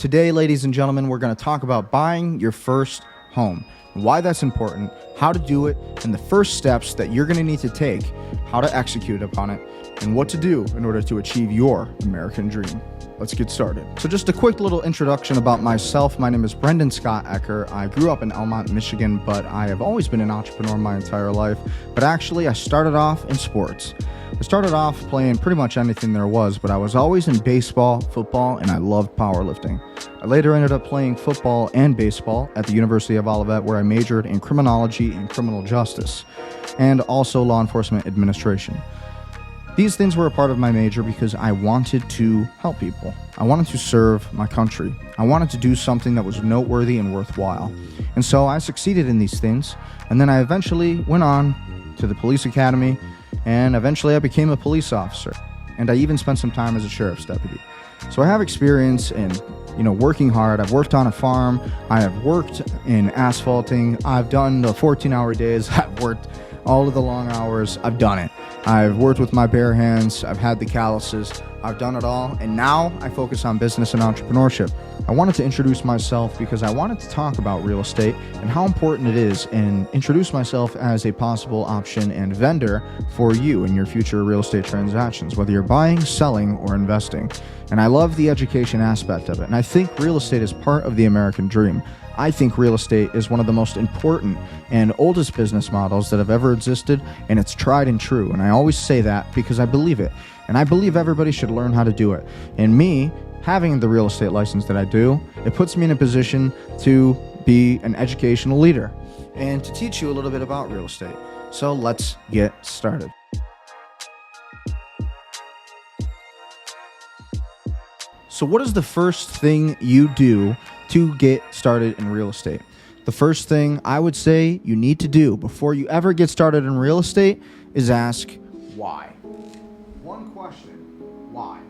Today, ladies and gentlemen, we're going to talk about buying your first home, why that's important, how to do it, and the first steps that you're going to need to take, how to execute upon it, and what to do in order to achieve your American dream. Let's get started. So just a quick little introduction about myself. My name is Brendan Scott Ecker. I grew up in Elmont, Michigan, but I have always been an entrepreneur my entire life. But actually, I started off in sports. I started off playing pretty much anything there was, but I was always in baseball, football, and I loved powerlifting. I later ended up playing football and baseball at the University of Olivet, where I majored in criminology and criminal justice, and also law enforcement administration. These things were a part of my major because I wanted to help people. I wanted to serve my country. I wanted to do something that was noteworthy and worthwhile. And so I succeeded in these things, and then I eventually went on to the police academy, and eventually I became a police officer, and I even spent some time as a sheriff's deputy. So I have experience in, working hard. I've worked on a farm. I have worked in asphalting. I've done the 14-hour days. I've worked all of the long hours. I've done it. I've worked with my bare hands. I've had the calluses. I've done it all. And now I focus on business and entrepreneurship. I wanted to introduce myself because I wanted to talk about real estate and how important it is, and introduce myself as a possible option and vendor for you in your future real estate transactions, whether you're buying, selling, or investing. And I love the education aspect of it. And I think real estate is part of the American dream. I think real estate is one of the most important and oldest business models that have ever existed, and it's tried and true. And I always say that because I believe it. And I believe everybody should learn how to do it. And me, having the real estate license that I do, it puts me in a position to be an educational leader and to teach you a little bit about real estate. So let's get started. So what is the first thing you do to get started in real estate? The first thing I would say you need to do before you ever get started in real estate is ask why. One question, why?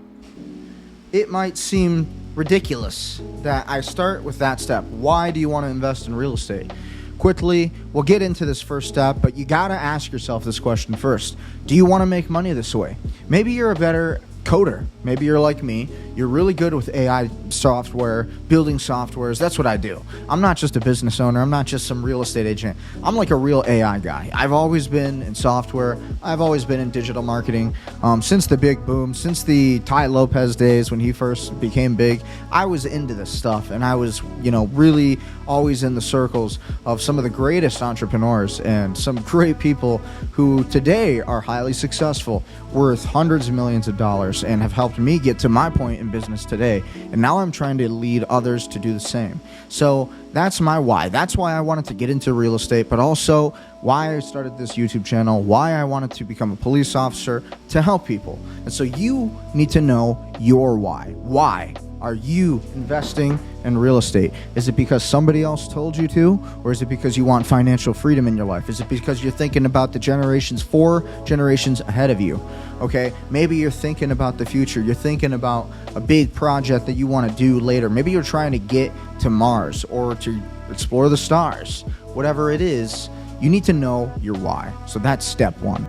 It might seem ridiculous that I start with that step. Why do you want to invest in real estate? Quickly, we'll get into this first step, but you got to ask yourself this question first. Do you want to make money this way? Maybe you're a better coder. Maybe you're like me. You're really good with AI software, building softwares. That's what I do. I'm not just a business owner. I'm not just some real estate agent. I'm like a real AI guy. I've always been in software. I've always been in digital marketing. Since the big boom, since the Ty Lopez days when he first became big, I was into this stuff, and I was, really always in the circles of some of the greatest entrepreneurs and some great people who today are highly successful, worth hundreds of millions of dollars, and have helped me get to my point in business today. And now I'm trying to lead others to do the same. So that's my why. That's why I wanted to get into real estate, but also why I started this YouTube channel, why I wanted to become a police officer, to help people. And so you need to know your why. Why are you investing in real estate? Is it because somebody else told you to? Or is it because you want financial freedom in your life? Is it because you're thinking about the 4 generations ahead of you? Okay, maybe you're thinking about the future. You're thinking about a big project that you want to do later. Maybe you're trying to get to Mars or to explore the stars. Whatever it is, you need to know your why. So that's step 1.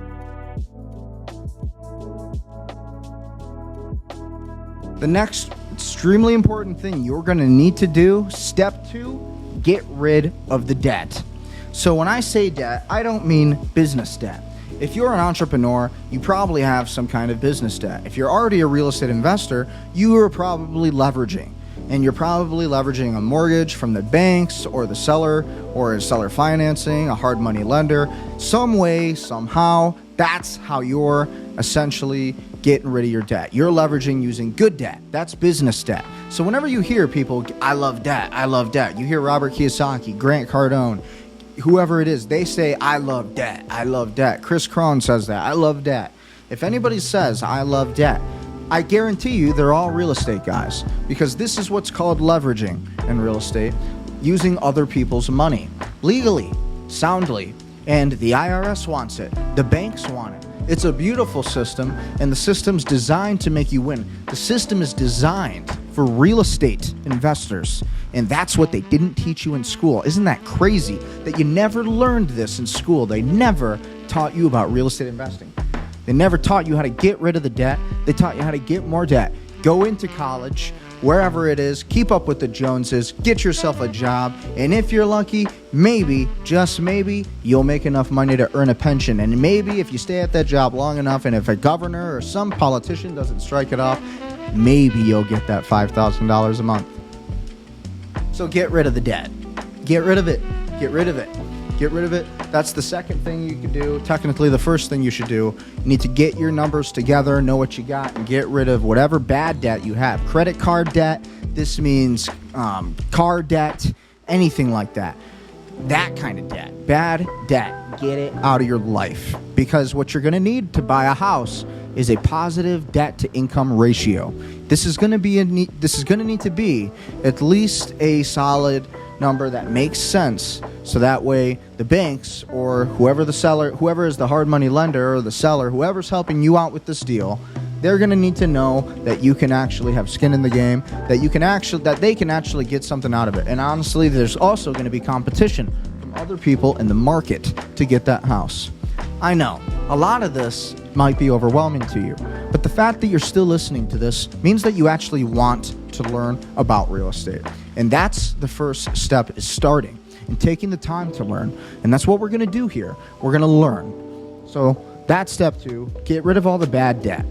The next extremely important thing you're going to need to do, step 2, get rid of the debt. So when I say debt, I don't mean business debt. If you're an entrepreneur, you probably have some kind of business debt. If you're already a real estate investor, you are probably leveraging. And you're probably leveraging a mortgage from the banks or the seller, or a seller financing, a hard money lender. Some way, somehow, that's how you're essentially getting rid of your debt. You're leveraging using good debt. That's business debt. So whenever you hear people, I love debt, I love debt. You hear Robert Kiyosaki, Grant Cardone, whoever it is, they say, I love debt, I love debt. Chris Krohn says that, I love debt. If anybody says, I love debt, I guarantee you they're all real estate guys, because this is what's called leveraging in real estate, using other people's money, legally, soundly, and the IRS wants it, the banks want it. It's a beautiful system, and the system's designed to make you win. The system is designed for real estate investors, and that's what they didn't teach you in school. Isn't that crazy that you never learned this in school? They never taught you about real estate investing. They never taught you how to get rid of the debt. They taught you how to get more debt. Go into college, wherever it is, keep up with the Joneses, get yourself a job, and if you're lucky, maybe, just maybe, you'll make enough money to earn a pension. And maybe if you stay at that job long enough, and if a governor or some politician doesn't strike it off, maybe you'll get that $5,000 a month. So get rid of the debt. Get rid of it. Get rid of it. Get rid of it. That's the second thing you can do. Technically, the first thing you should do. You need to get your numbers together, know what you got, and get rid of whatever bad debt you have. Credit card debt. This means car debt, anything like that. That kind of debt. Bad debt. Get it out of your life. Because what you're going to need to buy a house is a positive debt to income ratio. This is going to need to be at least a solid number that makes sense, so that way the banks or whoever is the hard money lender or the seller, whoever's helping you out with this deal, they're going to need to know that you can actually have skin in the game, that they can actually get something out of it. And honestly, there's also going to be competition from other people in the market to get that house. I know a lot of this might be overwhelming to you, but the fact that you're still listening to this means that you actually want to learn about real estate. And that's the first step, is starting and taking the time to learn. And that's what we're going to do here. We're going to learn. So that's step 2. Get rid of all the bad debt.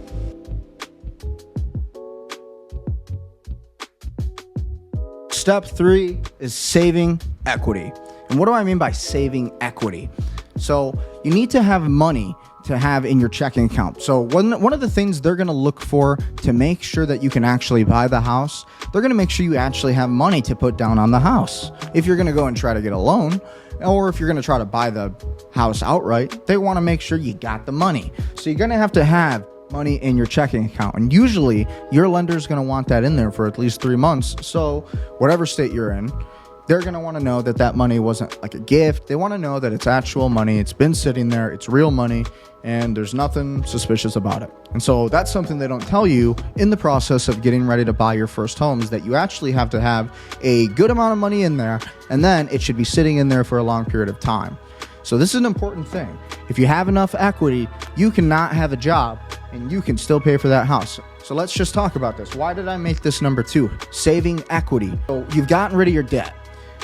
Step 3 is saving equity. And what do I mean by saving equity? So you need to have money to have in your checking account. So one of the things they're going to look for to make sure that you can actually buy the house, they're going to make sure you actually have money to put down on the house. If you're going to go and try to get a loan, or if you're going to try to buy the house outright, they want to make sure you got the money. So you're going to have money in your checking account. And usually your lender is going to want that in there for at least 3 months. So whatever state you're in, they're going to want to know that that money wasn't like a gift. They want to know that it's actual money. It's been sitting there. It's real money. And there's nothing suspicious about it. And so that's something they don't tell you in the process of getting ready to buy your first home, is that you actually have to have a good amount of money in there, and then it should be sitting in there for a long period of time. So this is an important thing. If you have enough equity, you cannot have a job and you can still pay for that house. So let's just talk about this. Why did I make this number 2? Saving equity. So you've gotten rid of your debt.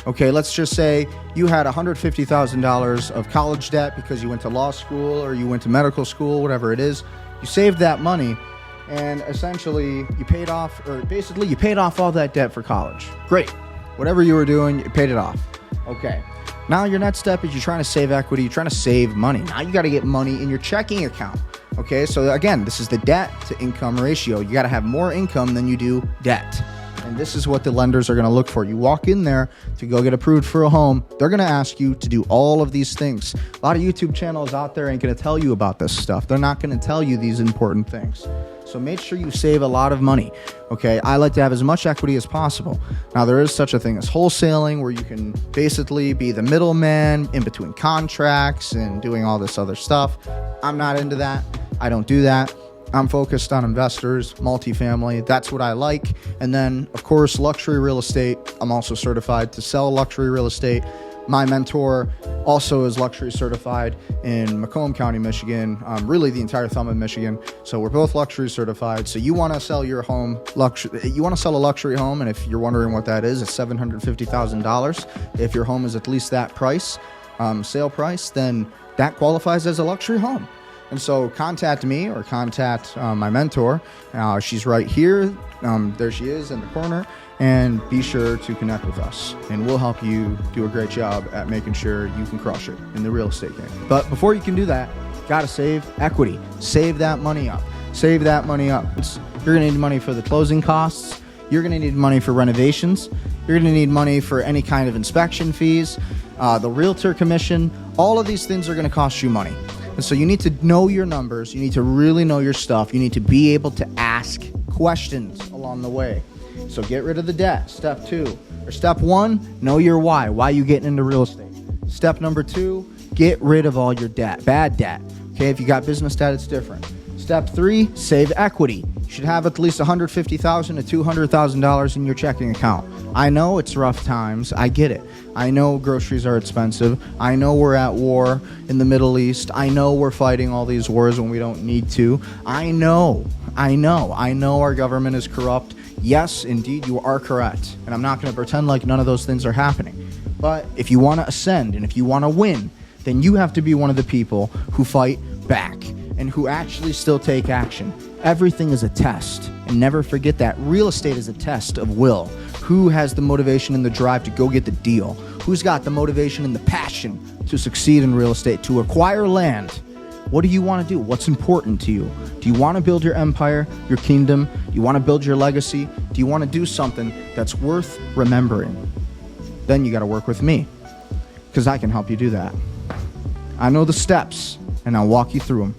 Okay, let's just say you had $150,000 of college debt because you went to law school or you went to medical school, whatever it is. You saved that money and essentially you paid off all that debt for college. Great. Whatever you were doing, you paid it off. Okay. Now your next step is you're trying to save equity. You're trying to save money. Now you got to get money in your checking account. Okay, so again, this is the debt to income ratio. You got to have more income than you do debt. And this is what the lenders are going to look for. You walk in there to go get approved for a home. They're going to ask you to do all of these things. A lot of YouTube channels out there ain't going to tell you about this stuff. They're not going to tell you these important things. So make sure you save a lot of money. Okay, I like to have as much equity as possible. Now, there is such a thing as wholesaling, where you can basically be the middleman in between contracts and doing all this other stuff. I'm not into that. I don't do that. I'm focused on investors, multifamily. That's what I like. And then, of course, luxury real estate. I'm also certified to sell luxury real estate. My mentor also is luxury certified in Macomb County, Michigan, really the entire thumb of Michigan. So we're both luxury certified. So you want to sell your home, you want to sell a luxury home, and if you're wondering what that is, it's $750,000. If your home is at least that price, sale price, then that qualifies as a luxury home. And so contact me or contact my mentor. She's right here. There she is in the corner. And be sure to connect with us. And we'll help you do a great job at making sure you can crush it in the real estate game. But before you can do that, you got to save equity. Save that money up. Save that money up. You're going to need money for the closing costs. You're going to need money for renovations. You're going to need money for any kind of inspection fees, the realtor commission. All of these things are going to cost you money. And so you need to know your numbers. You need to really know your stuff. You need to be able to ask questions along the way. So get rid of the debt. Step 2. Or step 1, know your why. Why you getting into real estate. Step number 2, get rid of all your debt. Bad debt. Okay, if you got business debt, it's different. Step 3, save equity. You should have at least $150,000 to $200,000 in your checking account. I know it's rough times. I get it. I know groceries are expensive. I know we're at war in the Middle East. I know we're fighting all these wars when we don't need to. I know our government is corrupt. Yes, indeed, you are correct. And I'm not going to pretend like none of those things are happening. But if you want to ascend and if you want to win, then you have to be one of the people who fight back and who actually still take action. Everything is a test. And never forget that real estate is a test of will. Who has the motivation and the drive to go get the deal? Who's got the motivation and the passion to succeed in real estate, to acquire land? What do you want to do? What's important to you? Do you want to build your empire, your kingdom? Do you want to build your legacy? Do you want to do something that's worth remembering? Then you got to work with me, because I can help you do that. I know the steps, and I'll walk you through them.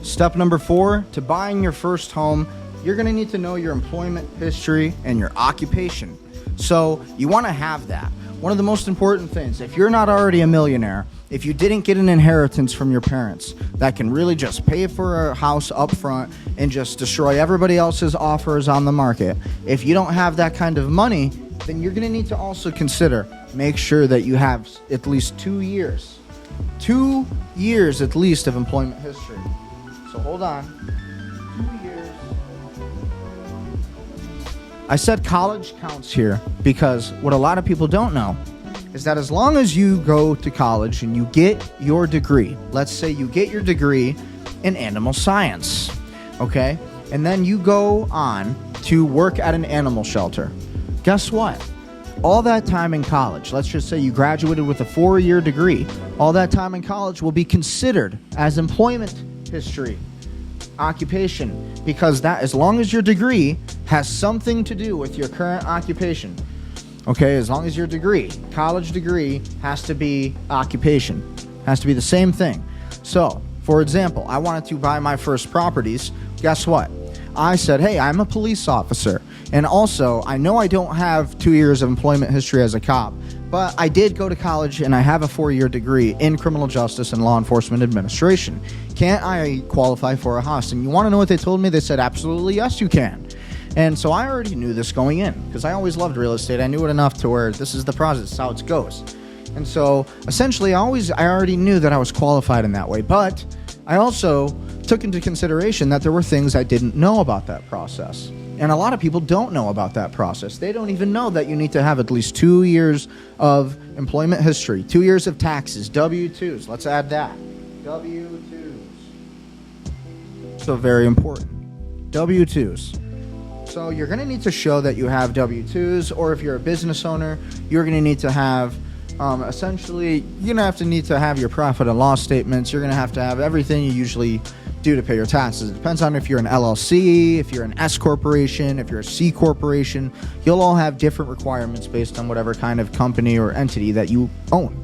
Step number 4, to buying your first home, you're going to need to know your employment history and your occupation. So you want to have that. One of the most important things, if you're not already a millionaire, if you didn't get an inheritance from your parents that can really just pay for a house up front and just destroy everybody else's offers on the market, if you don't have that kind of money, then you're going to need to also consider, make sure that you have at least 2 years. 2 years at least of employment history. So hold on. 2 years. I said college counts here because what a lot of people don't know is that as long as you go to college and you get your degree, let's say you get your degree in animal science, okay? And then you go on to work at an animal shelter. Guess what? All that time in college, let's just say you graduated with a 4-year degree, all that time in college will be considered as employment history, occupation, because that, as long as your degree has something to do with your current occupation, okay, as long as your degree, college degree, has to be occupation, has to be the same thing. So, for example, I wanted to buy my first properties. Guess what? I said, hey, I'm a police officer, and also I know I don't have 2 years of employment history as a cop, but I did go to college and I have a 4-year degree in criminal justice and law enforcement administration. Can't I qualify for a house? And you want to know what they told me? They said, absolutely, yes, you can. And so I already knew this going in because I always loved real estate. I knew it enough to where this is the process, how it goes. And so essentially, I already knew that I was qualified in that way. But I also took into consideration that there were things I didn't know about that process. And a lot of people don't know about that process. They don't even know that you need to have at least 2 years of employment history, 2 years of taxes, W-2s. Let's add that. W-2s. So very important. W-2s. So you're going to need to show that you have W-2s, or if you're a business owner, you're going to need to have, essentially, you're going to need to have your profit and loss statements. You're going to have everything you usually do to pay your taxes. It depends on if you're an LLC, if you're an S corporation, if you're a C corporation. You'll all have different requirements based on whatever kind of company or entity that you own.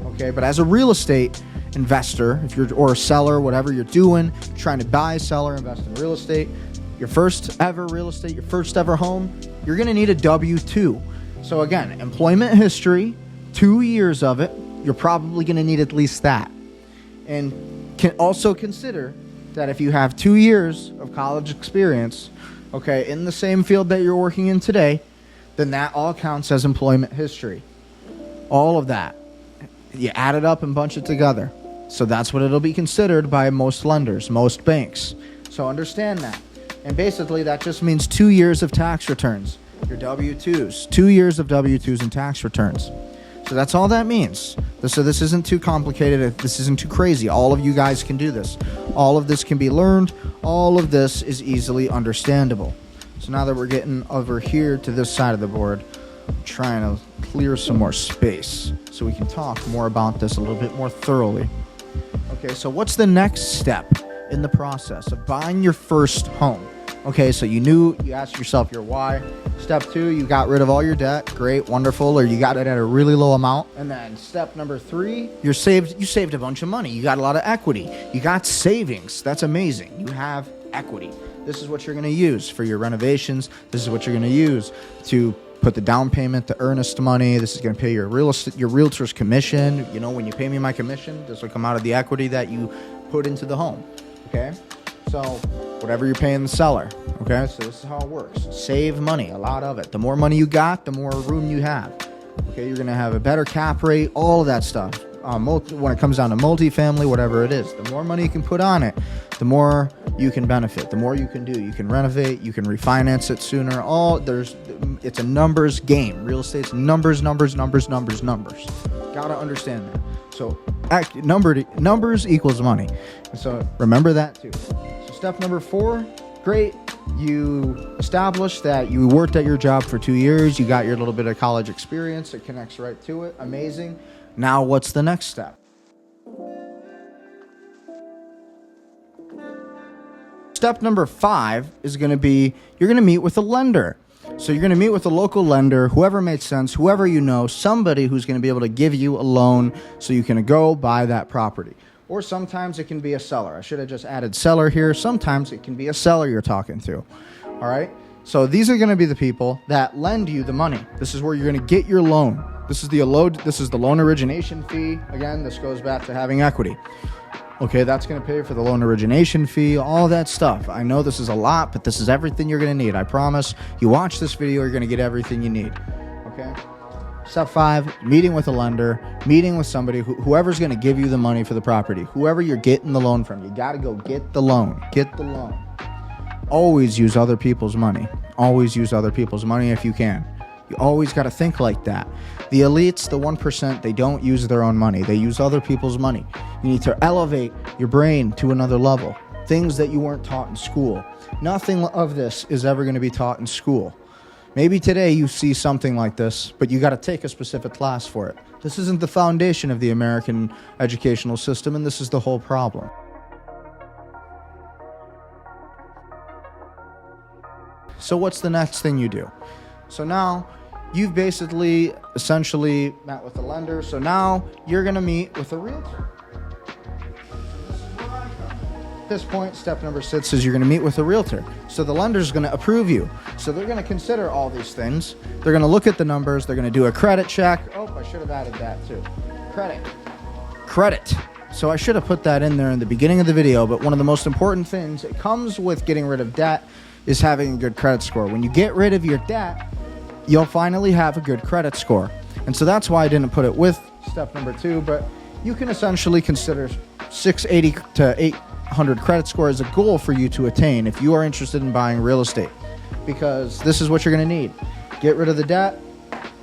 Okay, but as a real estate investor, if you're or a seller, whatever you're doing, trying to buy, sell, or invest in real estate, your first ever real estate, your first ever home, you're going to need a W-2. So again, employment history, 2 years of it, you're probably going to need at least that. And can also consider that if you have 2 years of college experience, okay, in the same field that you're working in today, then that all counts as employment history. All of that. You add it up and bunch it together. So that's what it'll be considered by most lenders, most banks. So understand that. And basically, that just means 2 years of tax returns, your W-2s, 2 years of W-2s and tax returns. So that's all that means. So this isn't too complicated. This isn't too crazy. All of you guys can do this. All of this can be learned. All of this is easily understandable. So now that we're getting over here to this side of the board, I'm trying to clear some more space so we can talk more about this a little bit more thoroughly. Okay, so what's the next step in the process of buying your first home? Okay, so you asked yourself your why. Step 2, you got rid of all your debt. Great, wonderful. Or you got it at a really low amount. And then step number 3, you saved a bunch of money. You got a lot of equity. You got savings. That's amazing. You have equity. This is what you're going to use for your renovations. This is what you're going to use to put the down payment, the earnest money. This is going to pay your realtor's commission. You know, when you pay me my commission, this will come out of the equity that you put into the home. Okay? So whatever you're paying the seller, okay? So this is how it works. Save money, a lot of it. The more money you got, the more room you have. Okay, you're going to have a better cap rate, all of that stuff. When it comes down to multifamily, whatever it is, the more money you can put on it, the more you can benefit, the more you can do. You can renovate, you can refinance it sooner. It's a numbers game. Real estate's numbers. Gotta understand that. So numbers equals money. So remember that too. So step number 4, great. You established that you worked at your job for 2 years. You got your little bit of college experience. It connects right to it. Amazing. Now what's the next step? Step number 5 is going to be, you're going to meet with a lender. So you're going to meet with a local lender, whoever made sense, whoever you know, somebody who's going to be able to give you a loan so you can go buy that property. Or sometimes it can be a seller. I should have just added seller here. Sometimes it can be a seller you're talking to. All right? So these are going to be the people that lend you the money. This is where you're going to get your loan. This is the loan origination fee. Again, this goes back to having equity. Okay, that's going to pay for the loan origination fee, all that stuff. I know this is a lot, but this is everything you're going to need. I promise. You watch this video, you're going to get everything you need. Okay? Step 5, meeting with a lender, meeting with somebody, whoever's going to give you the money for the property, whoever you're getting the loan from. You got to go get the loan. Get the loan. Always use other people's money. Always use other people's money if you can. You always got to think like that. The elites, the 1%, they don't use their own money. They use other people's money. You need to elevate your brain to another level. Things that you weren't taught in school. Nothing of this is ever going to be taught in school. Maybe today you see something like this, but you got to take a specific class for it. This isn't the foundation of the American educational system, and this is the whole problem. So what's the next thing you do? So now you've essentially met with a lender. So now you're going to meet with a realtor. At this point, step number 6 is you're going to meet with a realtor. So the lender's going to approve you. So they're going to consider all these things. They're going to look at the numbers. They're going to do a credit check. Oh, I should have added that too. Credit. So I should have put that in there in the beginning of the video, but one of the most important things that comes with getting rid of debt is having a good credit score. When you get rid of your debt, you'll finally have a good credit score. And so that's why I didn't put it with step number 2, but you can essentially consider 680 to 800 credit score as a goal for you to attain if you are interested in buying real estate, because this is what you're going to need. Get rid of the debt,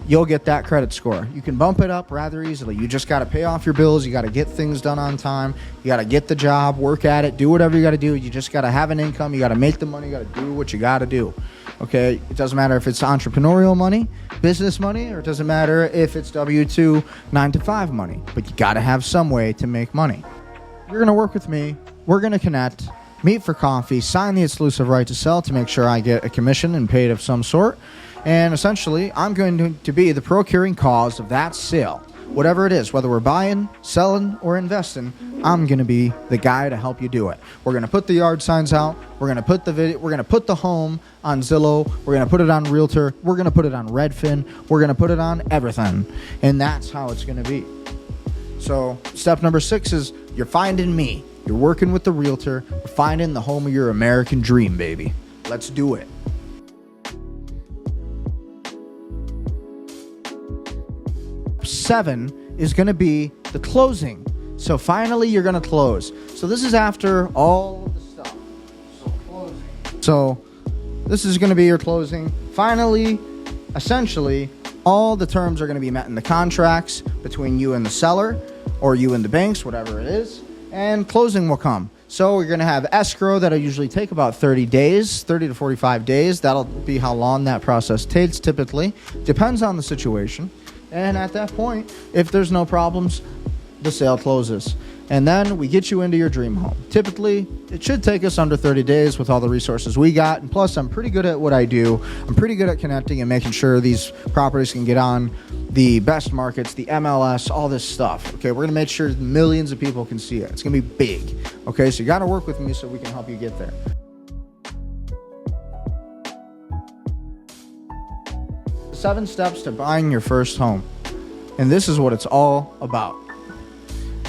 you'll get that credit score. You can bump it up rather easily. You just got to pay off your bills. You got to get things done on time. You got to get the job, work at it, do whatever you got to do. You just got to have an income. You got to make the money. You got to do what you got to do. Okay, it doesn't matter if it's entrepreneurial money, business money, or it doesn't matter if it's W-2, 9-to-5 money, but you got to have some way to make money. You're going to work with me. We're going to connect, meet for coffee, sign the exclusive right to sell to make sure I get a commission and paid of some sort. And essentially, I'm going to be the procuring cause of that sale. Whatever it is, whether we're buying, selling, or investing, I'm going to be the guy to help you do it. We're going to put the yard signs out. We're going to put the video. We're going to put the home on Zillow. We're going to put it on Realtor. We're going to put it on Redfin. We're going to put it on everything. And that's how it's going to be. So step number 6 is you're finding me. You're working with the realtor. We're finding the home of your American dream, baby. Let's do it. 7 is going to be the closing. So finally you're going to close. So this is after all of the stuff. So closing. So this is going to be your closing. Finally, essentially, all the terms are going to be met in the contracts between you and the seller, or you and the banks, whatever it is, and closing will come. So we're going to have escrow that'll usually take about 30 days, 30 to 45 days. That'll be how long that process takes typically. Depends on the situation. And at that point, if there's no problems, the sale closes. And then we get you into your dream home. Typically, it should take us under 30 days with all the resources we got. And plus, I'm pretty good at what I do. I'm pretty good at connecting and making sure these properties can get on the best markets, the MLS, all this stuff. Okay, we're going to make sure millions of people can see it. It's going to be big. Okay, so you got to work with me so we can help you get there. Seven steps to buying your first home. And this is what it's all about.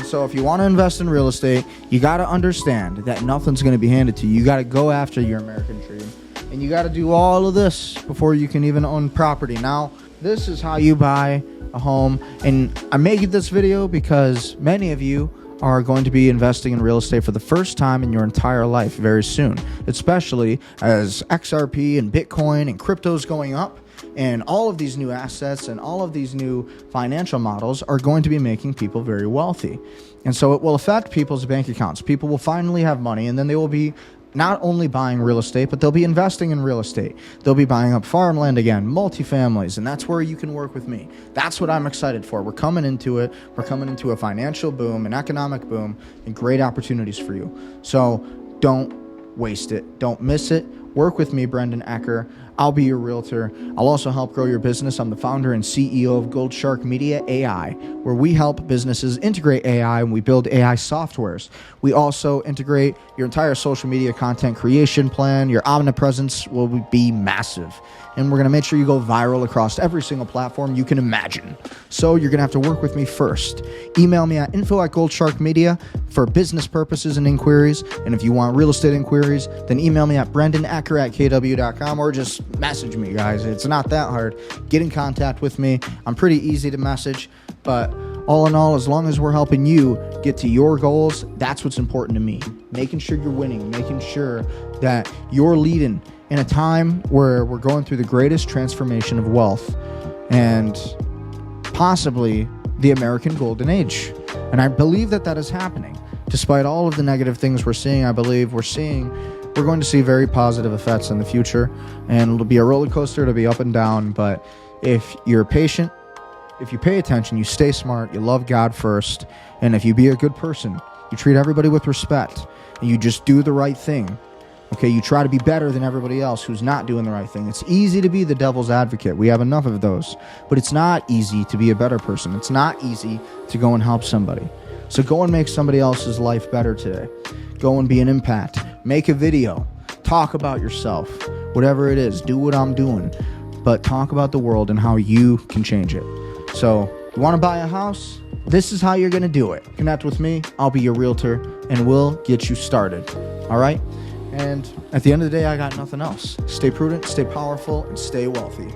So if you want to invest in real estate, you got to understand that nothing's going to be handed to you. You got to go after your American dream. And you got to do all of this before you can even own property. Now, this is how you buy a home. And I'm making this video because many of you are going to be investing in real estate for the first time in your entire life very soon, especially as XRP and Bitcoin and crypto is going up. And all of these new assets and all of these new financial models are going to be making people very wealthy. And so it will affect people's bank accounts. People will finally have money, and then they will be not only buying real estate, but they'll be investing in real estate. They'll be buying up farmland again, multifamilies, and that's where you can work with me. That's what I'm excited for. We're coming into it. We're coming into a financial boom, an economic boom, and great opportunities for you. So don't waste it. Don't miss it. Work with me, Brendan Ecker. I'll be your realtor. I'll also help grow your business. I'm the founder and CEO of Gold Shark Media AI, where we help businesses integrate AI and we build AI softwares. We also integrate your entire social media content creation plan. Your omnipresence will be massive. And we're going to make sure you go viral across every single platform you can imagine. So you're going to have to work with me first. Email me at info@goldsharkmedia for business purposes and inquiries. And if you want real estate inquiries, then email me at brendanecker@kw.com or just message me, guys. It's not that hard. Get in contact with me. I'm pretty easy to message, but all in all, as long as we're helping you get to your goals, that's what's important to me. Making sure you're winning, making sure that you're leading in a time where we're going through the greatest transformation of wealth and possibly the American Golden Age. And I believe that is happening. Despite all of the negative things we're seeing, I believe we're going to see very positive effects in the future. And it'll be a roller coaster, it'll be up and down. But if you're patient, if you pay attention, you stay smart, you love God first, and if you be a good person, you treat everybody with respect, and you just do the right thing. Okay, you try to be better than everybody else who's not doing the right thing. It's easy to be the devil's advocate. We have enough of those. But it's not easy to be a better person. It's not easy to go and help somebody. So go and make somebody else's life better today. Go and be an impact. Make a video. Talk about yourself. Whatever it is, do what I'm doing. But talk about the world and how you can change it. So, you want to buy a house? This is how you're going to do it. Connect with me. I'll be your realtor, and we'll get you started. All right? And at the end of the day, I got nothing else. Stay prudent, stay powerful, and stay wealthy.